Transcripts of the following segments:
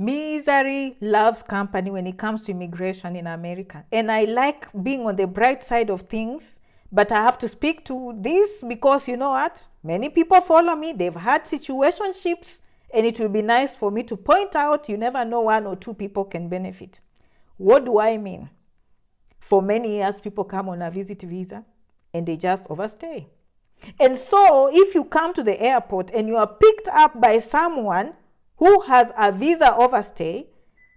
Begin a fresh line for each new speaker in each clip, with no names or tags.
Misery loves company when it comes to immigration in America. And I like being on the bright side of things, but I have to speak to this because you know what? Many people follow me. They've had situationships, and it will be nice for me to point out you never know, one or two people can benefit. What do I mean? For many years, people come on a visit visa and they just overstay. And so if you come to the airport and you are picked up by someone who has a visa overstay,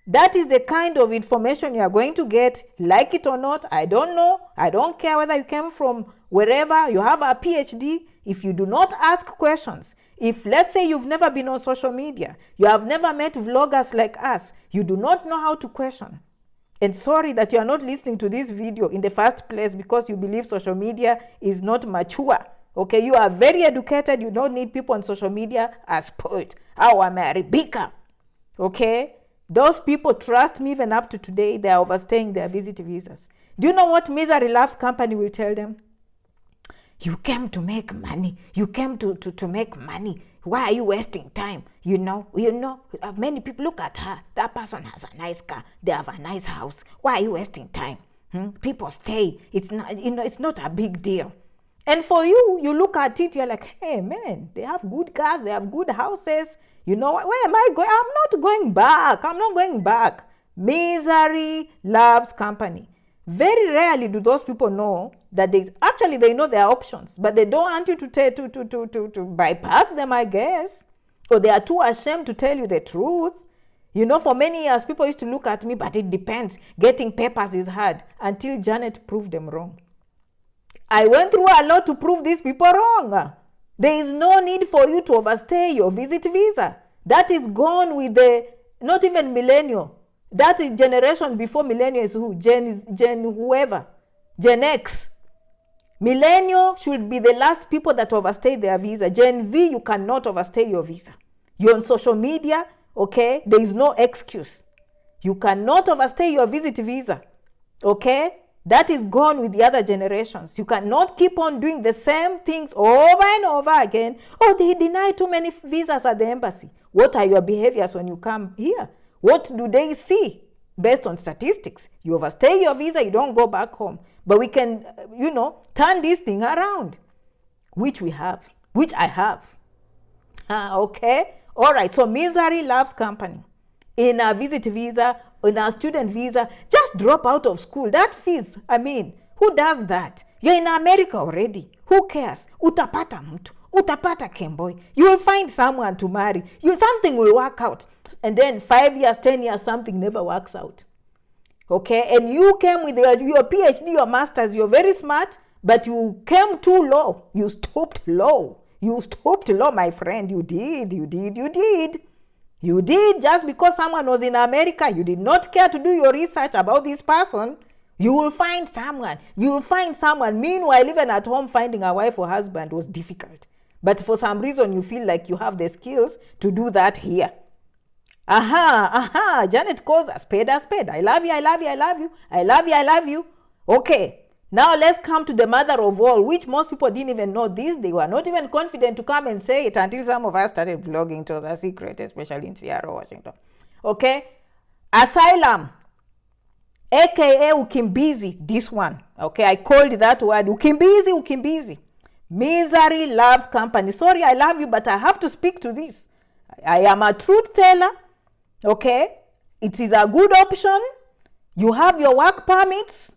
that is the kind of information you are going to get, like it or not. I don't know. I don't care whether you came from wherever, you have a PhD. If you do not ask questions, if let's say you've never been on social media, you have never met vloggers like us, you do not know how to question. And sorry that you are not listening to this video in the first place because you believe social media is not mature. Okay, you are very educated. You don't need people on social media as spoiled. Oh, I'm a Rebecca. Okay, those people, trust me, even up to today, they are overstaying their visit visas. Do you know what Misery Loves Company will tell them? You came to make money. You came to make money. Why are you wasting time? You know, many people look at her. That person has a nice car. They have a nice house. Why are you wasting time? People stay. It's not, it's not a big deal. And for you, you look at it, you're like, hey, man, they have good cars, they have good houses. You know, where am I going? I'm not going back. I'm not going back. Misery loves company. Very rarely do those people know that they know their options, but they don't want you to bypass them, I guess. Or they are too ashamed to tell you the truth. You know, for many years, people used to look at me, but it depends. Getting papers is hard, until Janet proved them wrong. I went through a lot to prove these people wrong. There is no need for you to overstay your visit visa. That is gone with not even millennial. That generation before millennial is who? Gen X. Millennial should be the last people that overstay their visa. Gen Z, you cannot overstay your visa. You're on social media, okay? There is no excuse. You cannot overstay your visit visa, okay? That is gone with the other generations. You cannot keep on doing the same things over and over again. Oh, they deny too many visas at the embassy. What are your behaviors when you come here? What do they see based on statistics? You overstay your visa, you don't go back home. But we can, turn this thing around, which I have. Okay? All right, so Misery Loves Company. In a visit visa, in a student visa, just drop out of school. That fees, who does that? You're in America already. Who cares? Utapata mtu, utapata kemboy. You will find someone to marry. Something will work out. And then 5 years, 10 years, something never works out. Okay, and you came with your PhD, your master's, you're very smart, but you came too low. You stooped low. You stooped low, my friend. You did. You did just because someone was in America. You did not care to do your research about this person. You will find someone. Meanwhile, even at home, finding a wife or husband was difficult. But for some reason, you feel like you have the skills to do that here. Janet calls a spade a spade. I love you. Okay. Now let's come to the mother of all, which most people didn't even know this. They were not even confident to come and say it until some of us started vlogging to the secret, especially in Seattle, Washington. Okay? Asylum, aka ukimbizi, this one. Okay, I called that word, ukimbizi. Misery Loves Company. Sorry, I love you, but I have to speak to this. I am a truth teller. Okay? It is a good option. You have your work permits.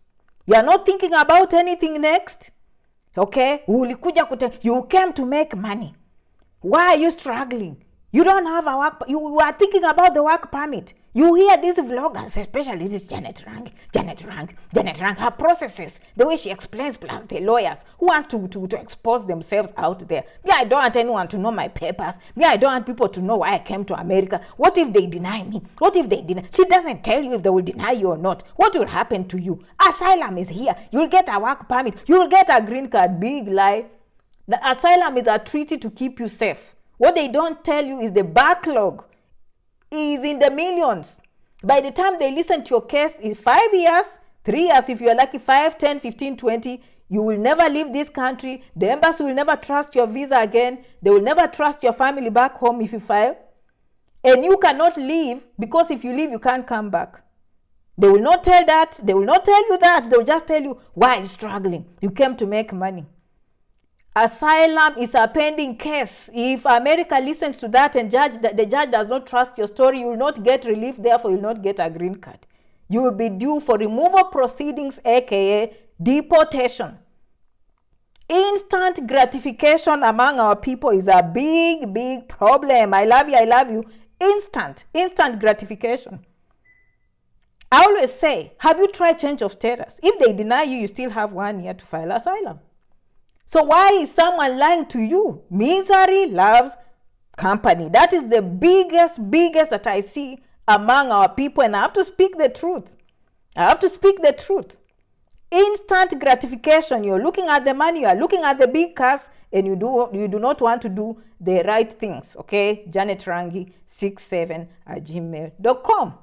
You are not thinking about anything next. Okay? You came to make money. Why are you struggling? You don't have a work. You are thinking about the work permit. You hear these vloggers, especially this Janet Rang, her processes, the way she explains, plus the lawyers who want to expose themselves out there. Me, I don't want anyone to know my papers. Me, I don't want people to know why I came to America. What if they deny me? She doesn't tell you if they will deny you or not. What will happen to you? Asylum is here. You'll get a work permit. You'll get a green card. Big lie. The asylum is a treaty to keep you safe. What they don't tell you is the backlog is in the millions. By the time they listen to your case, is 5 years, 3 years, if you are lucky, 5, 10, 15, 20, you will never leave this country. The embassy will never trust your visa again. They will never trust your family back home if you file. And you cannot leave, because if you leave, you can't come back. They will not tell that. They will not tell you that. They will just tell you, why are you struggling? You came to make money. Asylum is a pending case. If America listens to that and the judge does not trust your story, you will not get relief, therefore you will not get a green card. You will be due for removal proceedings, aka deportation. Instant gratification among our people is a big, big problem. I love you, I love you. Instant gratification. I always say, have you tried change of status? If they deny you, you still have 1 year to file asylum. So why is someone lying to you? Misery loves company. That is the biggest that I see among our people, and I have to speak the truth. Instant gratification. You're looking at the money, you are looking at the big cars, and you do not want to do the right things. Okay, Janet Rangi 67 @gmail.com.